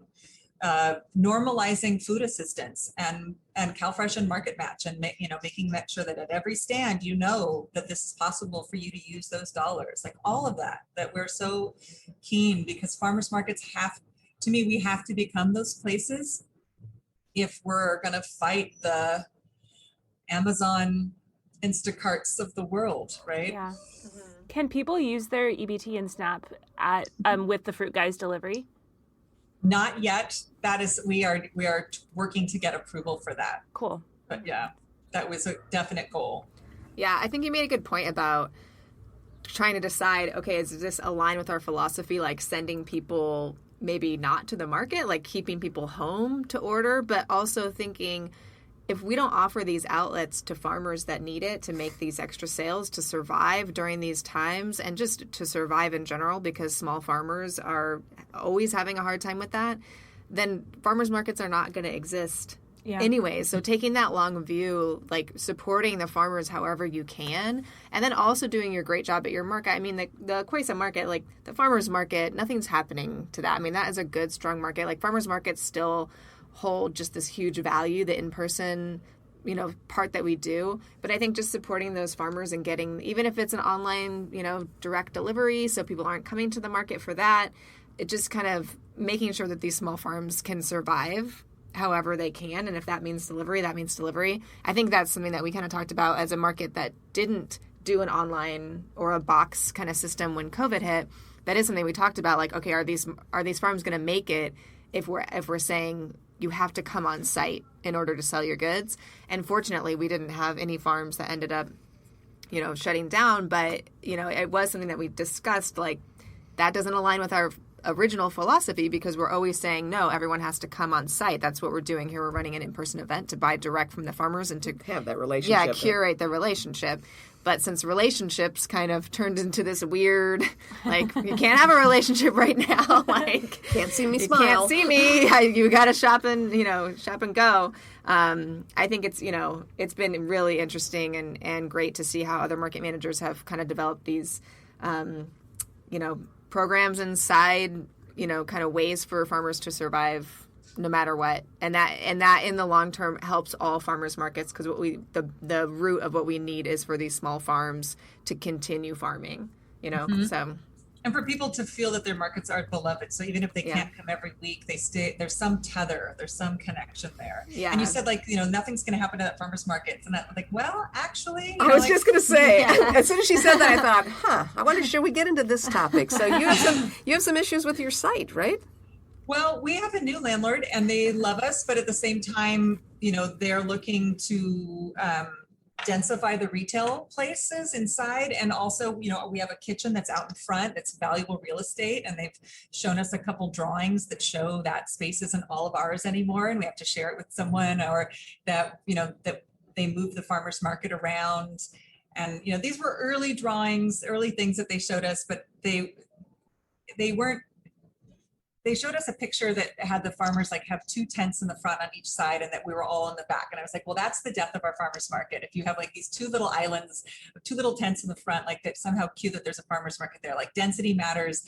normalizing food assistance and CalFresh and Market Match, and making sure that at every stand, that this is possible for you to use those dollars, like all of that we're so keen, because farmers markets we have to become those places if we're going to fight the Amazon Instacarts of the world, right? Yeah. Can people use their EBT and SNAP at with the Fruit Guys delivery? Not yet. We are working to get approval for that. Cool. But yeah, that was a definite goal. Yeah, I think you made a good point about trying to decide, okay, does this align with our philosophy, like sending people maybe not to the market, like keeping people home to order, but also thinking, if we don't offer these outlets to farmers that need it to make these extra sales to survive during these times, and just to survive in general, because small farmers are always having a hard time with that, then farmers markets are not going to exist anyway. So taking that long view, like supporting the farmers however you can, and then also doing your great job at your market. I mean, the CUESA market, like the farmers market, nothing's happening to that. I mean, that is a good, strong market. Like farmers markets still hold just this huge value, the in-person, part that we do. But I think just supporting those farmers and getting, even if it's an online, direct delivery, so people aren't coming to the market for that, it just kind of making sure that these small farms can survive however they can. And if that means delivery, that means delivery. I think that's something that we kind of talked about as a market that didn't do an online or a box kind of system when COVID hit. That is something we talked about, like, okay, are these farms going to make it if we're saying you have to come on site in order to sell your goods? And fortunately, we didn't have any farms that ended up, shutting down. But, it was something that we discussed, like, that doesn't align with our original philosophy, because we're always saying, no, everyone has to come on site. That's what we're doing here. We're running an in-person event to buy direct from the farmers and to have that relationship. Yeah, curate the relationship. But since relationships kind of turned into this weird, like, you can't have a relationship right now. Like, can't see me you smile. Can't see me. You got to shop and go. I think it's been really interesting and great to see how other market managers have kind of developed these, programs inside, kind of ways for farmers to survive no matter what, and that in the long term helps all farmers markets, because the root of what we need is for these small farms to continue farming, so. And for people to feel that their markets are beloved. So even if they can't come every week, they stay, there's some tether, there's some connection there. Yeah. And you said, like, nothing's going to happen to that farmer's market. And that, like, well, actually. I was just going to say, as soon as she said that, I thought, I wonder, should we get into this topic? So you have some issues with your site, right? Well, we have a new landlord and they love us, but at the same time, they're looking to densify the retail places inside. And also, we have a kitchen that's out in front that's valuable real estate. And they've shown us a couple drawings that show that space isn't all of ours anymore. And we have to share it with someone, or that, that they move the farmer's market around. And, these were early drawings, early things that they showed us, but they weren't they showed us a picture that had the farmers like have 2 tents in the front on each side and that we were all in the back. And I was like, well, that's the death of our farmers market. If you have like these 2 little islands, 2 little tents in the front, like that somehow cue that there's a farmers market there, like density matters,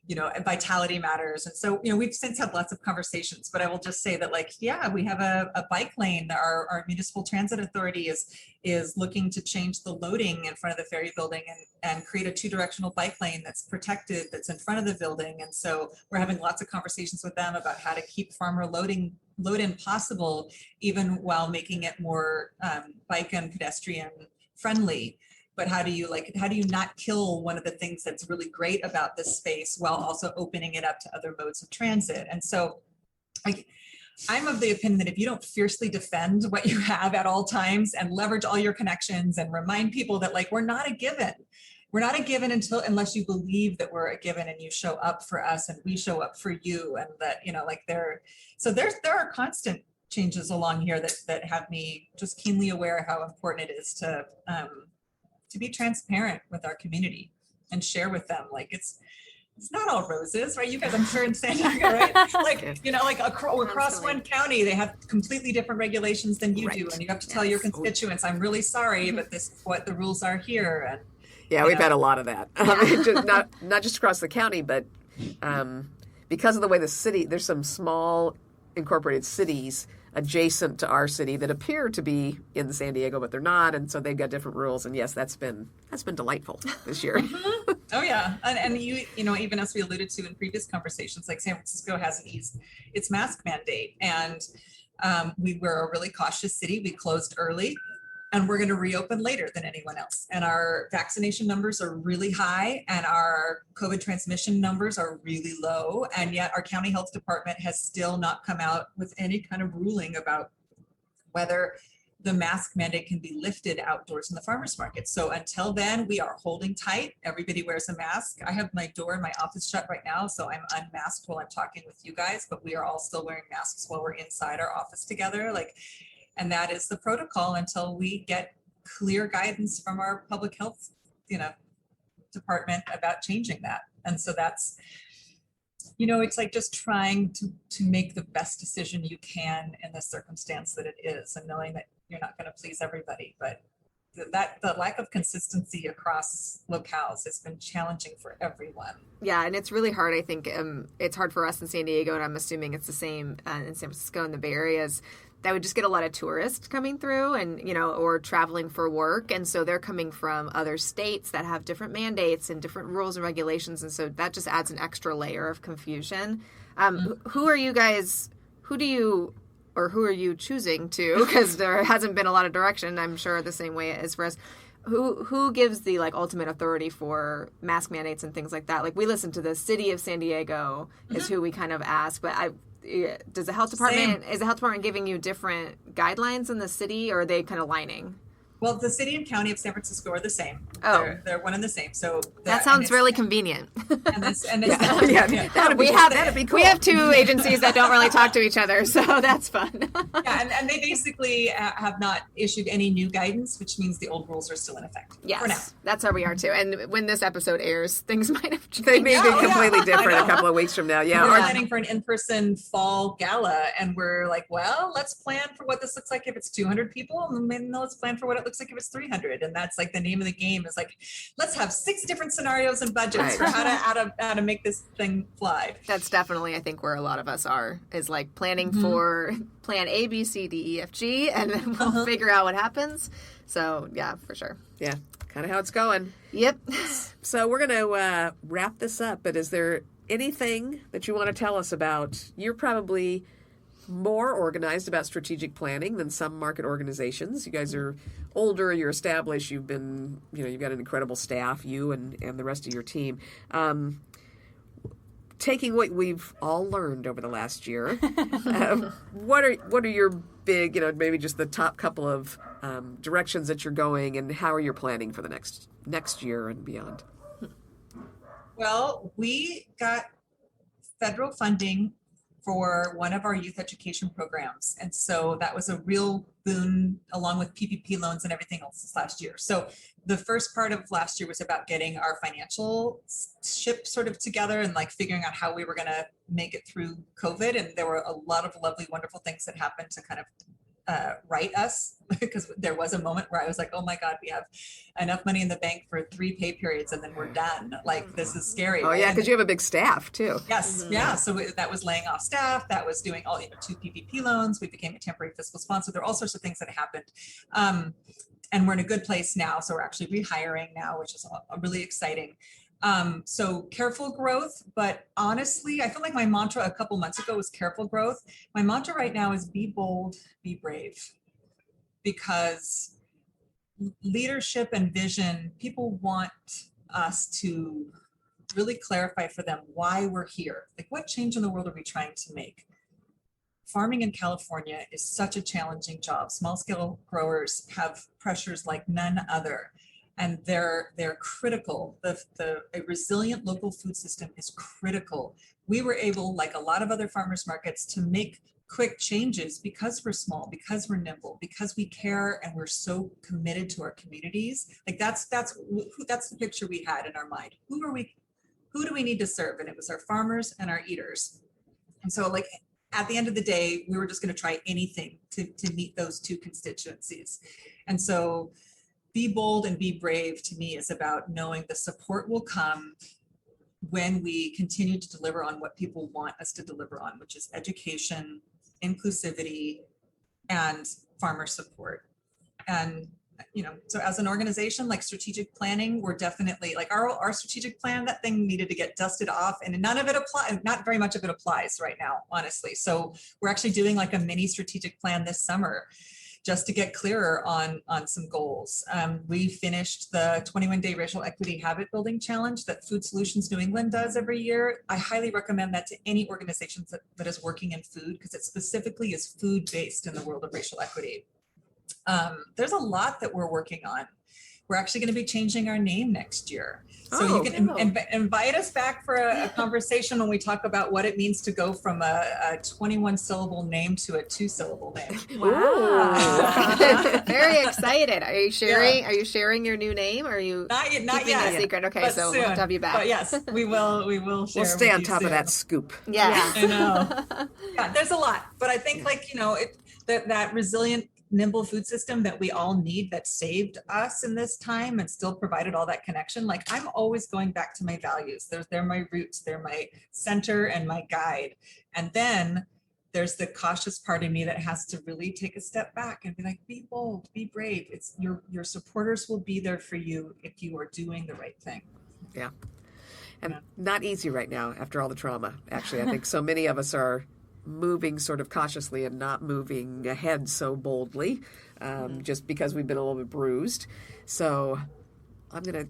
and vitality matters. And so, we've since had lots of conversations, but I will just say that like, yeah, we have a bike lane. Our municipal transit authority is looking to change the loading in front of the Ferry building and create a 2-directional bike lane that's protected, that's in front of the building. And so we're having lots of conversations with them about how to keep farmer load-in possible, even while making it more bike and pedestrian friendly. But how do you not kill one of the things that's really great about this space while also opening it up to other modes of transit? And so I'm of the opinion that if you don't fiercely defend what you have at all times and leverage all your connections and remind people that like, we're not a given unless you believe that we're a given and you show up for us and we show up for you. And that, there are constant changes along here that have me just keenly aware how important it is to be transparent with our community and share with them. Like it's not all roses, right? You guys, I'm sure in San Diego, right? Like, across one county, they have completely different regulations than you do. And you have to tell your constituents, I'm really sorry, but this is what the rules are here. And yeah, we've had a lot of that. Not just across the county, but because of the way the city, there's some small incorporated cities adjacent to our city that appear to be in San Diego, but they're not, and so they've got different rules. And yes, that's been delightful this year. Oh yeah, and even as we alluded to in previous conversations, like San Francisco hasn't eased its mask mandate, and we were a really cautious city. We closed early, and we're going to reopen later than anyone else. And our vaccination numbers are really high, and our COVID transmission numbers are really low. And yet our county health department has still not come out with any kind of ruling about whether the mask mandate can be lifted outdoors in the farmers market. So until then, we are holding tight. Everybody wears a mask. I have my door in my office shut right now, so I'm unmasked while I'm talking with you guys, but we are all still wearing masks while we're inside our office together. And that is the protocol until we get clear guidance from our public health, department about changing that. And so that's, it's like just trying to make the best decision you can in the circumstance that it is, and knowing that you're not going to please everybody, but the lack of consistency across locales has been challenging for everyone. Yeah, and it's really hard. I think it's hard for us in San Diego, and I'm assuming it's the same in San Francisco and the Bay Area. That would just get a lot of tourists coming through and, or traveling for work. And so they're coming from other states that have different mandates and different rules and regulations. And so that just adds an extra layer of confusion. Who are you choosing to? Because there hasn't been a lot of direction, I'm sure the same way it is for us. Who gives the ultimate authority for mask mandates and things like that? Like we listen to the city of San Diego is who we kind of ask, but is the health department giving you different guidelines in the city, or are they kind of lining? Well, the city and county of San Francisco are the same. Oh, they're one and the same. So that sounds really convenient. That'd be cool. We have 2 agencies that don't really talk to each other, so that's fun. And they basically have not issued any new guidance, which means the old rules are still in effect. Yes, for now. That's where we are too. And when this episode airs, things might have changed. They may be completely different a couple of weeks from now. Yeah, we're planning for an in-person fall gala, and we're like, well, let's plan for what this looks like if it's 200 people, and then let's plan for what it looks like if it's 300. And that's like the name of the game is like, let's have 6 different scenarios and budgets for how to make this thing fly. That's definitely, I think, where a lot of us are, is like planning for plan A, B, C, D, E, F, G, and then we'll figure out what happens. So yeah, for sure. Yeah, kind of how it's going. Yep. So we're going to wrap this up, but is there anything that you want to tell us about? You're probably more organized about strategic planning than some market organizations. You guys are older, you're established, you've got an incredible staff, you and the rest of your team. Taking what we've all learned over the last year, what are your big, maybe just the top couple of directions that you're going, and how are you planning for the next year and beyond? Well, we got federal funding for one of our youth education programs. And so that was a real boon, along with PPP loans and everything else this last year. So the first part of last year was about getting our financial ship sort of together and like figuring out how we were going to make it through COVID. And there were a lot of lovely, wonderful things that happened to kind of right us, because there was a moment where I was like, oh my God, we have enough money in the bank for 3 pay periods and then we're done. Like, this is scary. Oh right? yeah, because you have a big staff too. Yes. Yeah. So that was laying off staff. That was doing all 2 PPP loans. We became a temporary fiscal sponsor. There are all sorts of things that happened. And we're in a good place now. So we're actually rehiring now, which is really exciting. So careful growth, but honestly, I feel like my mantra a couple months ago was careful growth. My mantra right now is be bold, be brave, because leadership and vision, people want us to really clarify for them why we're here. Like, what change in the world are we trying to make? Farming in California is such a challenging job. Small scale growers have pressures like none other. And they're critical. A resilient local food system is critical. We were able, like a lot of other farmers markets, to make quick changes because we're small, because we're nimble, because we care, and we're so committed to our communities. Like that's the picture we had in our mind. Who do we need to serve? And it was our farmers and our eaters. And so, like, at the end of the day, we were just going to try anything to meet those 2 constituencies. And so, be bold and be brave to me is about knowing the support will come when we continue to deliver on what people want us to deliver on, which is education, inclusivity, and farmer support. And, so as an organization, like strategic planning, we're definitely like our strategic plan, that thing needed to get dusted off, and none of it applies, not very much of it applies right now, honestly. So we're actually doing like a mini strategic plan this summer, just to get clearer on some goals. We finished the 21-day racial equity habit building challenge that Food Solutions New England does every year. I highly recommend that to any organization that is working in food, because it specifically is food-based in the world of racial equity. There's a lot that we're working on. We're actually going to be changing our name next year. So you can invite us back for a conversation when we talk about what it means to go from a 21-syllable name to a 2-syllable name. Wow. Very excited. Are you sharing? Yeah. Are you sharing your new name? Or are you not keeping yet. A secret? Okay, so soon. We'll have to have you back. But yes, we will share. We'll stay on top soon. of that scoop. Yeah. I know. Yeah, there's a lot, but I think that resilient, nimble food system that we all need, that saved us in this time and still provided all that connection. Like, I'm always going back to my values. They're my roots. They're my center and my guide. And then there's the cautious part of me that has to really take a step back and be like, be bold, be brave. It's your supporters will be there for you if you are doing the right thing. Yeah. And not easy right now after all the trauma. Actually, I think so many of us are moving sort of cautiously and not moving ahead so boldly, just because we've been a little bit bruised. So I'm gonna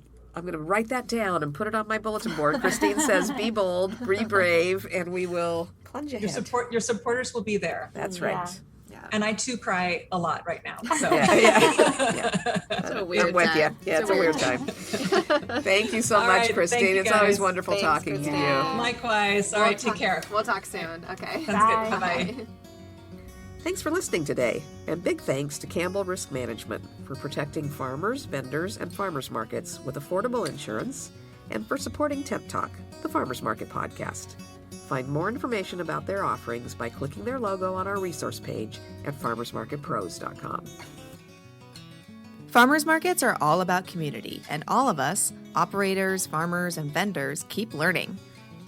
write that down and put it on my bulletin board. Christine says, be bold, be brave, and we will plunge ahead. Your supporters will be there. That's right. Yeah. And I too cry a lot right now. So It's a weird I'm with time. you. Yeah, it's a weird time. Thank you so All much, right, Christine. thank you, It's always guys. wonderful Thanks, talking Christine. to you. Likewise. All right, take care. We'll talk soon. Okay. Sounds good. Bye-bye. Thanks for listening today, and big thanks to Campbell Risk Management for protecting farmers, vendors, and farmers markets with affordable insurance, and for supporting Tent Talk, the Farmers Market podcast. Find more information about their offerings by clicking their logo on our resource page at farmersmarketpros.com. Farmers markets are all about community, and all of us, operators, farmers, and vendors, keep learning.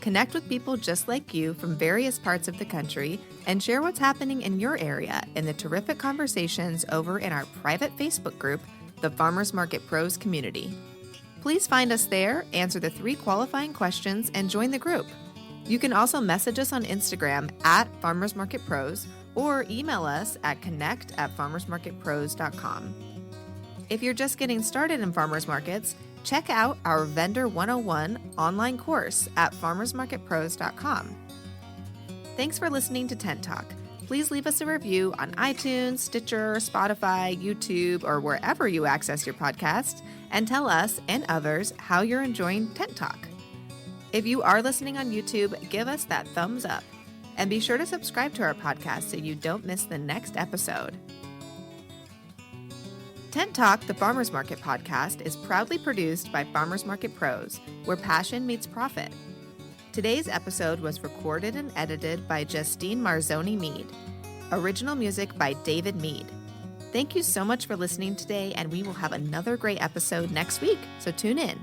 Connect with people just like you from various parts of the country and share what's happening in your area in the terrific conversations over in our private Facebook group, the Farmers Market Pros Community. Please find us there, answer the 3 qualifying questions, and join the group. You can also message us on Instagram at Farmers Market Pros or email us at connect@farmersmarketpros.com. If you're just getting started in farmers markets, check out our Vendor 101 online course at farmersmarketpros.com. Thanks for listening to Tent Talk. Please leave us a review on iTunes, Stitcher, Spotify, YouTube, or wherever you access your podcast, and tell us and others how you're enjoying Tent Talk. If you are listening on YouTube, give us that thumbs up. And be sure to subscribe to our podcast so you don't miss the next episode. Tent Talk, the Farmers Market podcast, is proudly produced by Farmers Market Pros, where passion meets profit. Today's episode was recorded and edited by Justine Marzoni Mead. Original music by David Mead. Thank you so much for listening today, and we will have another great episode next week, so tune in.